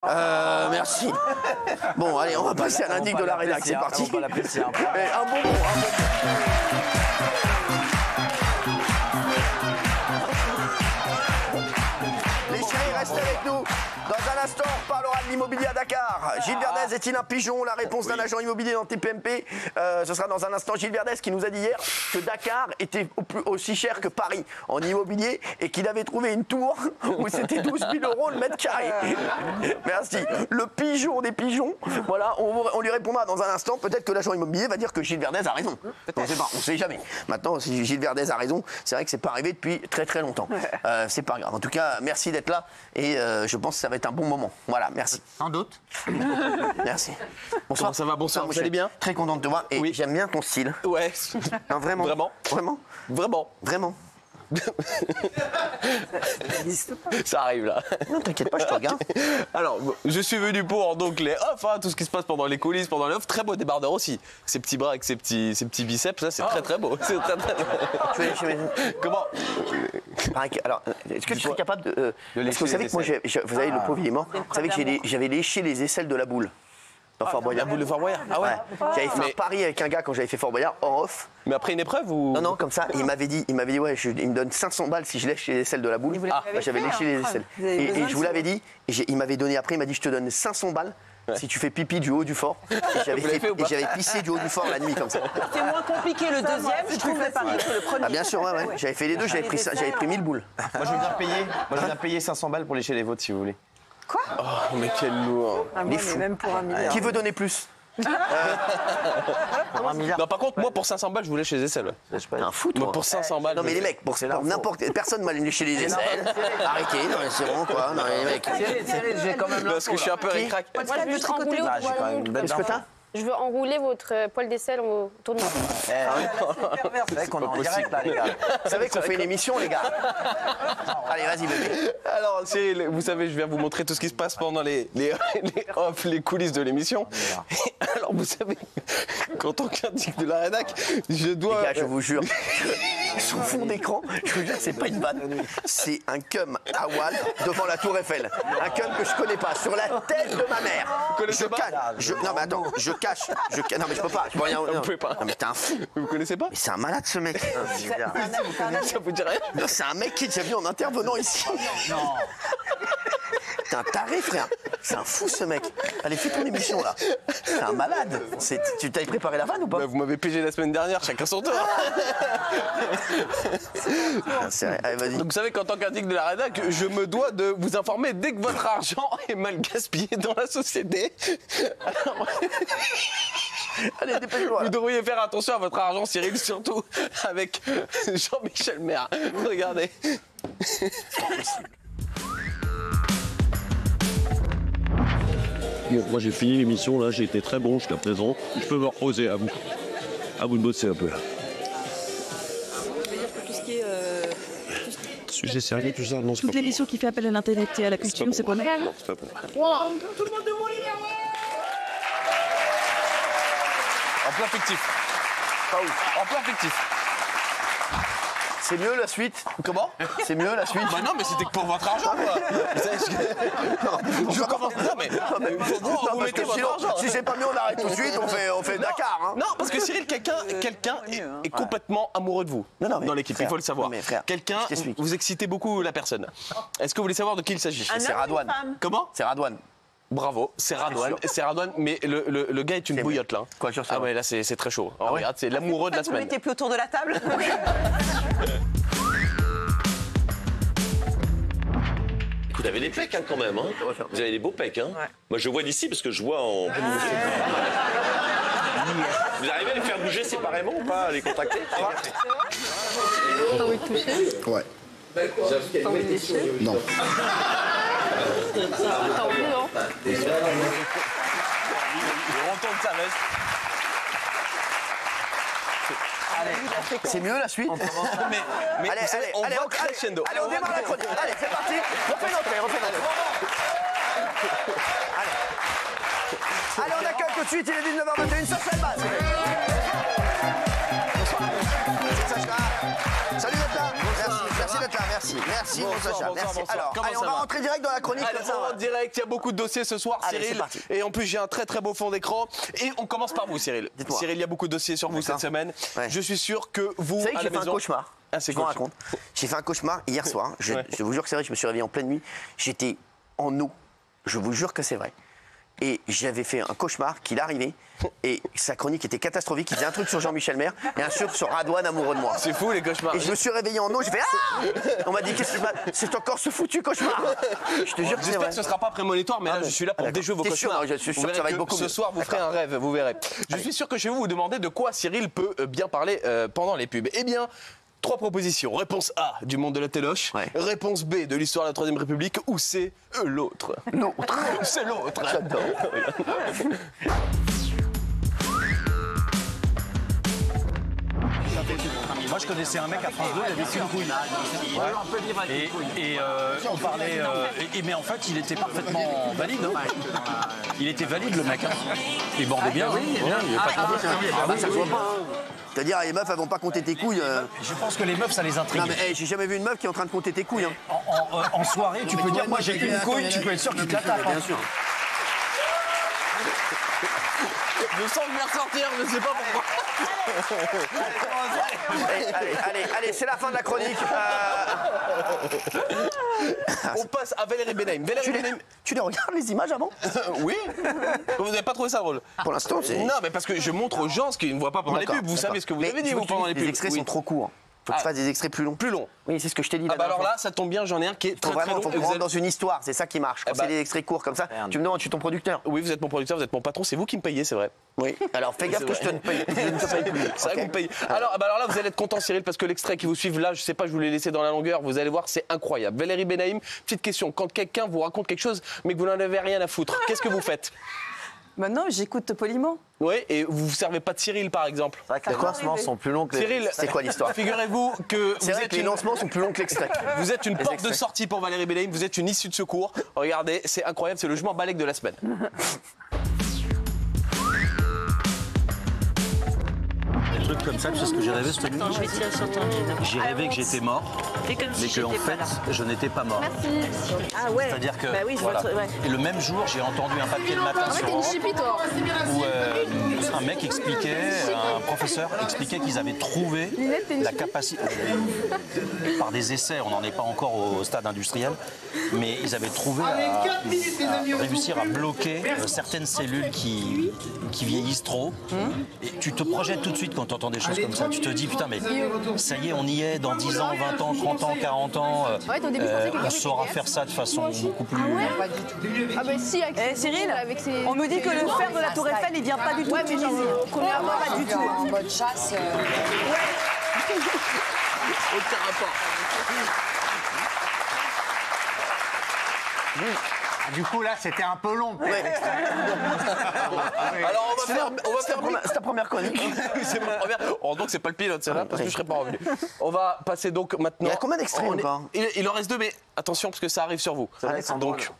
Merci. Bon, allez, on va passer à l'indic de la rédac, c'est parti. On va l'apprécier un peu. Un bonbon. Les chéris, restez avec nous. Dans un instant, on parlera de l'immobilier à Dakar. Gilles Verdez est-il un pigeon? La réponse d'un agent immobilier dans TPMP. Ce sera dans un instant. Gilles Verdez qui nous a dit hier que Dakar était aussi cher que Paris en immobilier et qu'il avait trouvé une tour où c'était 12 000 € le mètre carré. Merci. Le pigeon des pigeons. Voilà, on lui répondra dans un instant. Peut-être que l'agent immobilier va dire que Gilles Verdez a raison. On ne sait pas, on ne sait jamais. Maintenant, si Gilles Verdez a raison, c'est vrai que c'est pas arrivé depuis très très longtemps. C'est pas grave. En tout cas, merci d'être là et je pense que ça va être un bon moment. Voilà, merci. Sans doute. Merci. Bonsoir. Comment ça va? Bonsoir, vous allez bien? Très content de te voir et Oui. J'aime bien ton style. Ouais. Non, vraiment. Vraiment? Vraiment. Vraiment. Vraiment. Ça arrive là. Non, t'inquiète pas, je te regarde. Alors, je suis venu pour donc les off, hein, tout ce qui se passe pendant les coulisses, pendant les off. Très beau débardeur aussi. Ces petits bras avec ces petits biceps, ça c'est très très beau. C'est très très beau. Tu veux chez Comment? Alors, est-ce que tu serais capable de parce que vous lécher savez les que moi, vous savez, le pauvre il est mort. Vous savez que j'avais léché les aisselles de la boule. Dans Fort Boyard. La boule de Fort Boyard. Ah ouais. J'avais fait un pari avec un gars quand j'avais fait Fort Boyard en off. Mais après une épreuve ou? Non, comme ça, il m'avait dit ouais, il me donne 500 balles si je lèche les aisselles de la boule. J'avais léché les aisselles. Et je vous l'avais dit, et il m'avait donné après, il m'a dit je te donne 500 balles si tu fais pipi du haut du fort. Et j'avais pissé du haut du fort la nuit comme ça. C'est moins compliqué le deuxième, je trouve, le pari que le premier. Ah bien sûr, ouais. J'avais fait les deux, j'avais pris 1000 boules. Moi, je veux bien payer 500 balles pour lécher les vôtres, si vous voulez. Quoi? Oh, mais quel lourd. Il est fou. Même pour un milliard. Qui veut donner plus? Pour un milliard. Non, par contre, moi pour 500 balles, je voulais chez les aisselles. T'es un fou, toi. Moi pour 500 balles. Non mais les mecs, pour n'importe personne m'a léché les aisselles. Arrêtez, non mais c'est bon quoi. Non mais les mecs. J'ai quand même Parce que je suis un peu ric-rac. Moi, je veux enrouler J'ai quand même une belle Qu'est-ce que t'as? Je veux enrouler votre poil d'aisselle autour de moi. C'est vrai qu'on est en direct là, les gars. Vous savez qu'on fait une émission, les gars. Allez, vas-y, bébé. Alors, Cyril, vous savez, je viens vous montrer tout ce qui se passe pendant les off, les coulisses de l'émission. Alors, vous savez, qu'en tant qu'indic de la rédac, je dois... Les gars, je vous jure, son fond d'écran, je vous jure, c'est pas une vanne. C'est un cum à Wall devant la Tour Eiffel. Un cum que je connais pas, sur la tête de ma mère. Vous connaissez pas? Non, mais attends, je cache. Non, mais je peux pas. Je peux rien. Vous pouvez pas. Non, mais t'es un fou. Vous connaissez pas? Mais c'est un malade, ce mec. Ça vous dit rien? Non, c'est un mec qui est déjà venu en intervenant ici. Non. T'es un taré, frère. C'est un fou, ce mec. Allez, fais ton émission, là. C'est un malade. Tu t'avais préparé la vanne ou pas? Bah, vous m'avez pégé la semaine dernière, chacun son tour. Allez, vas-y. Donc vous savez qu'en tant qu'indic de la rédac, je me dois de vous informer dès que votre argent est mal gaspillé dans la société. Alors, Allez, dépêche-toi. vous devriez faire attention à votre argent, Cyril, surtout avec Jean-Michel Maire. Regardez. Bon, moi j'ai fini l'émission, là j'ai été très bon jusqu'à présent. Je peux me reposer à vous. À vous de bosser un peu. Tout ce qui est. Sujet sérieux, tout ça, non, c'est Toute pas l'émission qui fait appel à l'intellect et à la culture, c'est quoi? Non, c'est pas bon. En plein fictif. Pas ouf. En plein fictif. C'est mieux la suite? Comment? C'est mieux la suite? Bah non, mais c'était que pour votre argent, quoi. Vous savez ce que... Je commence pas, mais... Vous mettez votre argent. Si c'est pas mieux, on arrête tout de suite, on fait Dakar. Hein. Non, parce que Cyril, quelqu'un est complètement amoureux de vous Non, mais dans l'équipe, il frère, faut le savoir. non, mais frère, Quelqu'un, je t'explique. vous excitez beaucoup la personne. Est-ce que vous voulez savoir de qui il s'agit? C'est Radouane. Comment? C'est Radouane. Bravo, c'est Radouane. C'est Radouane, mais le gars est une bouillotte, là. Quoi, sur ça? Ah ouais, là, c'est très chaud. Oh, regarde, c'est l'amoureux de la Vous semaine. mettez plus autour de la table? Vous avez des pecs hein, quand même, hein. Vous avez des beaux pecs. Hein. Ouais. Moi je vois d'ici parce que je vois en... Vous arrivez à les faire bouger séparément ou pas, à les contacter? T'as envie de toucher? Ouais. T'as envie de lécher? Non. T'as envie, non? Il retourne sa veste. C'est mieux la suite? Mais Allez, vous savez, on va crescendo. Allez, on démarre la chronique. Allez, c'est parti. Refais notre. Allez, on accueille tout de suite, il est 19h21, ça c'est le base. Bonsoir. Salut d'être là. Merci d'être là, merci. Merci, merci mon Bonsoir, Sacha, bonsoir, merci. bonsoir. Alors, Comment allez, on ça va va rentrer direct dans la chronique. Allez, comme ça, on va. va en direct, il y a beaucoup de dossiers ce soir, Allez, c'est Cyril. parti. Et en plus, j'ai un très très beau fond d'écran. Et on commence par vous, Cyril. Dites-moi. Cyril, il y a beaucoup de dossiers sur vous D'accord. cette semaine. Ouais. Je suis sûr que vous, Vous savez que à j'ai la fait un maison... cauchemar. Ah, c'est je vous cool. raconte. J'ai fait un cauchemar hier soir. Je Ouais. vous jure que c'est vrai, je me suis réveillé en pleine nuit. J'étais en eau. Je vous jure que c'est vrai. Et j'avais fait un cauchemar qu'il arrivait. Et sa chronique était catastrophique. Il faisait un truc sur Jean-Michel Maire et un sur Radouane amoureux de moi. C'est fou les cauchemars. Et je me suis réveillé en eau, j'ai fait ah. On m'a dit qu'est-ce que tu fais ? C'est encore ce foutu cauchemar. Je te jure que c'est J'espère vrai. que ce ne sera pas prémonitoire, mais là, Ah, je suis là pour d'accord. déjouer vos T'es sûr, cauchemars. je suis sûr Vous que ça va verrez être beaucoup ce mieux. soir, vous ferez un rêve, vous verrez. Je suis sûr que chez vous, vous demandez de quoi Cyril peut bien parler pendant les pubs. Eh bien, 3 propositions. Réponse A, du monde de la téloche. Ouais. Réponse B, de l'histoire de la Troisième République. Ou C, l'autre. L'autre. C'est l'autre. J'adore. Moi, je connaissais un mec à France 2, il avait qu'une couille. On parlait. Mais en fait, il était parfaitement valide. Hein. Il était valide, le mec. Hein. Il bordait bien. Hein. Il y avait pas de problème. Ah bah, ça se voit pas. Hein. C'est-à-dire, les meufs, elles vont pas compter tes couilles. Je pense que les meufs, ça les intrigue. Non, mais hey, j'ai jamais vu une meuf qui est en train de compter tes couilles. Hein. En soirée, tu peux dire, moi j'ai une couille, tu peux être sûr qu'il te la tape. Bien sûr. Je sens que je vais ressortir, je ne sais pas pourquoi. Allez, c'est la fin de la chronique. On passe à Valérie Benahim. Valérie Benahim. Tu les regardes les images avant ? Oui. Vous n'avez pas trouvé ça drôle? Pour l'instant, c'est. Non, mais parce que je montre aux gens ce qu'ils ne voient pas pendant les pubs. Vous savez ce que vous avez dit, vous, pendant les pubs. Les extraits sont trop courts. Faut que tu fasses des extraits plus longs. Plus longs. Oui, c'est ce que je t'ai dit. Ah bah alors là, ça tombe bien, j'en ai un qui est très très long. Faut Et qu'on vous rentre êtes- dans une histoire, c'est ça qui marche. Quand Eh bah- c'est des extraits courts comme ça, tu me demandes, je suis ton producteur. Oui, vous êtes mon producteur, vous êtes mon patron, c'est vous qui me payez, c'est vrai. Oui. Alors fais gaffe que je te ne paye. Je ne te paye plus. C'est vrai Ok. que vous me payez. Alors là, vous allez être content, Cyril, parce que l'extrait qui vous suit là, je sais pas, je vous l'ai laissé dans la longueur, vous allez voir, c'est incroyable. Valérie Benahim, petite question, quand quelqu'un vous raconte quelque chose, mais que vous n'en avez rien à foutre, qu'est-ce que vous faites? Maintenant, j'écoute poliment. Oui, et vous vous servez pas de Cyril, par exemple. C'est vrai que les lancements sont plus longs que les... Cyril, C'est quoi l'histoire? figurez-vous que C'est vrai que les lancements sont plus longs que l'extrait. vous êtes une Les porte de extraits. sortie pour Valérie Benahim, vous êtes une issue de secours. Regardez, c'est incroyable, c'est le je m'en balèque de la semaine. Des trucs comme ça, tu sais ce que j'ai rêvé cette nuit? J'ai rêvé que j'étais mort, mais que en fait, je n'étais pas mort. Ah ouais. C'est-à-dire que Bah oui, je vois voilà. le truc, ouais. Et le même jour, j'ai entendu un papier le matin sur Europe où un mec expliquait, un professeur expliquait qu'ils avaient trouvé la capacité, par des essais, on n'en est pas encore au stade industriel, mais ils avaient trouvé à réussir à bloquer certaines cellules qui vieillissent trop. Et tu te projettes tout de suite quand tu entends des choses comme ça. Tu te dis, putain, mais ça y est, on y est dans 10 ans, 20 ans, 30 ans, 40 ans. On saura faire ça de façon beaucoup plus... Ah bah si, avec Eh, Cyril, avec ses- on me dit que le fer de la Tour Eiffel, il vient pas du tout de Tunisie. Pas du tout. En mode chasse. Aucun rapport. Du coup, là, c'était un peu long. Alors on va faire C'est ta première chronique. c'est ma première. Oh, donc c'est pas le pilote, c'est là, parce que je serais pas revenu. On va passer donc maintenant. Il y a combien d'extraits On est- encore il en reste 2, mais attention parce que ça arrive sur vous. Alexandre. Donc,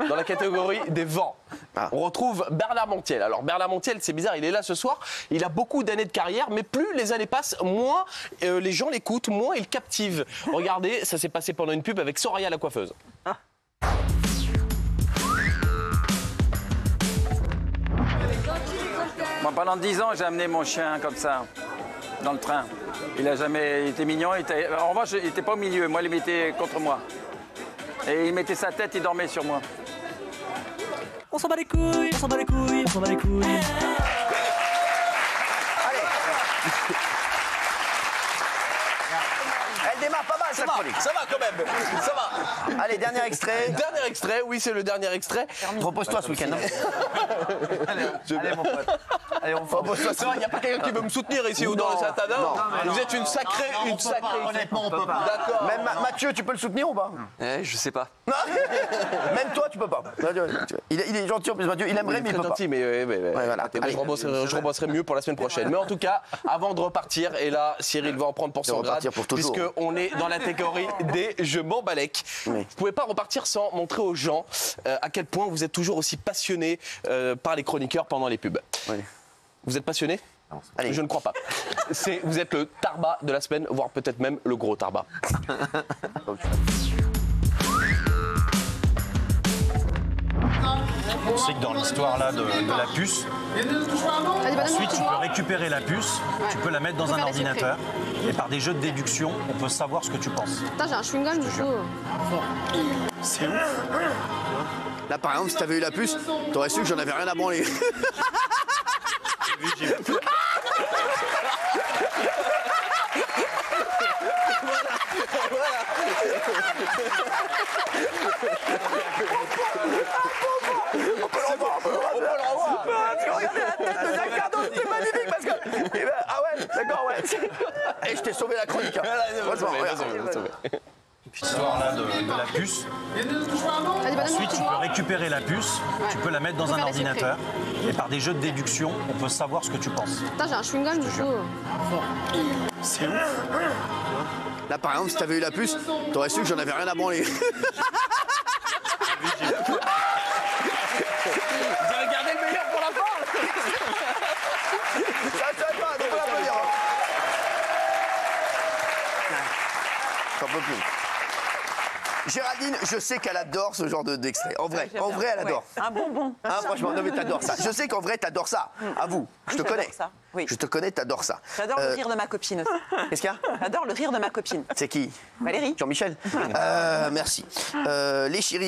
dans la catégorie des vents, Ah. on retrouve Bernard Montiel. Alors Bernard Montiel, c'est bizarre, il est là ce soir. Il a beaucoup d'années de carrière, mais plus les années passent, moins les gens l'écoutent, moins il captive. Regardez, ça s'est passé pendant une pub avec Soraya la coiffeuse. Moi, pendant 10 ans, j'ai amené mon chien comme ça, dans le train. Il a jamais été mignon. En revanche, il n'était pas au milieu. Moi, il me mettait contre moi. Et il mettait sa tête, il dormait sur moi. On s'en bat les couilles, on s'en bat les couilles, on s'en bat les couilles. Elle démarre pas mal cette chronique. Ça va quand même, ça va. Allez, dernier extrait. Dernier extrait, oui, c'est le dernier extrait. Repose-toi ce week-end. Allez, mon pote. Allez, on fait. Il n'y a pas quelqu'un qui veut me soutenir ici ou dans le Satana. Vous êtes une sacrée, Honnêtement, on peut pas. D'accord. Même Mathieu, tu peux le soutenir ou pas? Je sais pas. Même toi, tu peux pas. Il est gentil en plus, Mathieu. Il aimerait, mais il Très peut pas. gentil, mais voilà. Allez. je rebosserai mieux pour la semaine prochaine. Mais en tout cas, avant de repartir, et là, Cyril va en prendre pour De son grade, repartir pour toujours. puisqu'on est dans la catégorie des je m'en balèque. Oui. Vous pouvez pas repartir sans montrer aux gens à quel point vous êtes toujours aussi passionné par les chroniqueurs pendant les pubs. Oui. Vous êtes passionné? Allez. Je ne crois pas. Vous êtes le tarba de la semaine, voire peut-être même le gros tarba. On sait que dans l'histoire là de la puce, ensuite tu peux récupérer la puce, tu peux la mettre dans un ordinateur et par des jeux de déduction, on peut savoir ce que tu penses. Putain, j'ai un chewing-gum du coup. C'est ouf. Là, par exemple, si t'avais eu la puce, t'aurais su que j'en avais rien à branler. On peut le revoir. Regardez la tête de Dakar, donc c'est magnifique parce que. Eh ben, ah ouais, d'accord, ouais. Et je t'ai sauvé la chronique. Hein. L'histoire là de la puce. Ensuite, tu peux récupérer la puce, tu peux la mettre dans un ordinateur et par des jeux de déduction, on peut savoir ce que tu penses. Putain, j'ai un chewing-gum du coup. C'est ouf. Là, par exemple, si t'avais eu la puce, t'aurais su que j'en avais rien à branler. Vous avez gardé le meilleur pour la fin. Ça ne pas, donc on l'applaudir. J'en peux plus. Géraldine, je sais qu'elle adore ce genre d'extrait. En vrai, elle adore. Ouais. Un bonbon. Hein, franchement, non mais t'adores ça. Je sais qu'en vrai, t'adores ça. Avoue, je te connais. Ça. Oui. Je te connais, t'adores ça. J'adore le rire de ma copine aussi. Qu'est-ce qu'il y a? J'adore le rire de ma copine. C'est qui? Valérie. Jean-Michel. Merci. Les chéris.